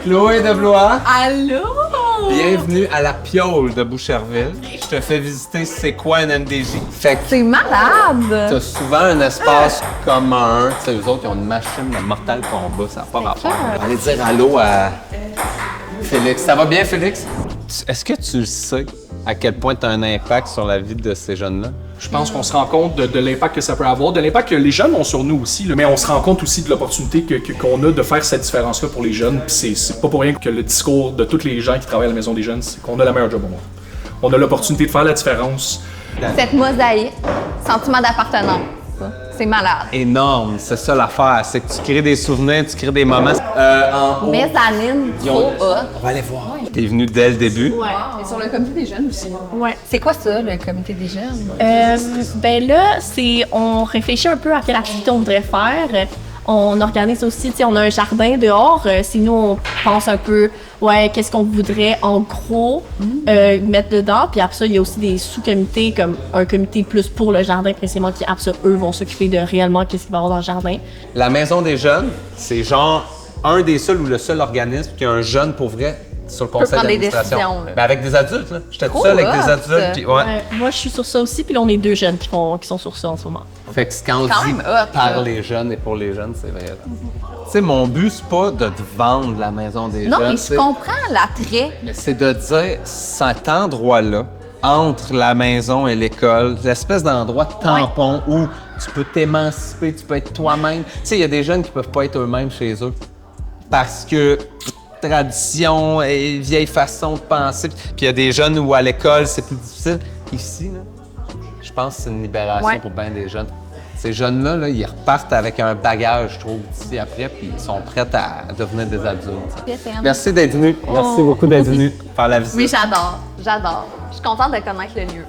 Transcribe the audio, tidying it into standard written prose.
Chloé de Blois, Allô? bienvenue à la Piole de Boucherville. Je te fais visiter c'est quoi un MDJ. Fait que C'est malade! t'as souvent un espace commun. Tu sais, eux autres, ils ont une machine de Mortal Kombat, ça n'a pas rapport. On va aller dire allô à Félix. Ça va bien, Félix? Est-ce que tu sais à quel point tu as un impact sur la vie de ces jeunes-là? Je pense qu'on se rend compte de l'impact que ça peut avoir, de l'impact que les jeunes ont sur nous aussi, là. Mais on se rend compte aussi de l'opportunité qu'on a de faire cette différence-là pour les jeunes. Puis c'est pas pour rien que le discours de tous les gens qui travaillent à la Maison des Jeunes, c'est qu'on a la meilleure job au monde. On a l'opportunité de faire la différence. Cette mosaïque, sentiment d'appartenance, ça, c'est malade. Énorme, c'est ça l'affaire, c'est que tu crées des souvenirs, tu crées des moments. En haut, Mezzanine, trop hot. on va aller voir. T'es venu dès le début. Ouais. Et sur le comité des jeunes aussi. Ouais. C'est quoi ça, le comité des jeunes? Ben là, on réfléchit un peu à quelle activité on voudrait faire. On organise aussi, tu sais, on a un jardin dehors. Si nous, on pense un peu, ouais, qu'est-ce qu'on voudrait en gros mettre dedans. Puis après ça, il y a aussi des sous-comités, comme un comité plus pour le jardin précisément, qui après ça, eux, vont s'occuper de réellement qu'est-ce qu'il va y avoir dans le jardin. La Maison des Jeunes, c'est genre un des seuls ou le seul organisme qui a un jeune pour vrai sur le conseil prendre des d'administration. décisions, là. Ben avec des adultes, là. J'étais tout Trop seul avec des hot. adultes. Puis, ouais. Moi, je suis sur ça aussi. Puis là, on est 2 jeunes qui sont sur ça en ce moment. Fait que quand on Quand dit même hot, par là. les jeunes et pour les jeunes, c'est vrai. Tu sais, mon but, c'est pas de te vendre la Maison des Non, Jeunes. mais c'est- je comprends l'attrait. Mais c'est de dire cet endroit-là, entre la maison et l'école, l'espèce d'endroit tampon où tu peux t'émanciper, tu peux être toi-même. Tu sais, il y a des jeunes qui peuvent pas être eux-mêmes chez eux parce que tradition et vieille façon de penser. Puis il y a des jeunes où à l'école, c'est plus difficile. Ici, là, je pense que c'est une libération Ouais. pour bien des jeunes. Ces jeunes-là, là, ils repartent avec un bagage, je trouve, d'ici après, puis ils sont prêts à devenir des adultes. Je t'aime. Merci d'être venu. Merci beaucoup d'être venu faire la visite. Oui, j'adore. Je suis contente de connaître le lieu.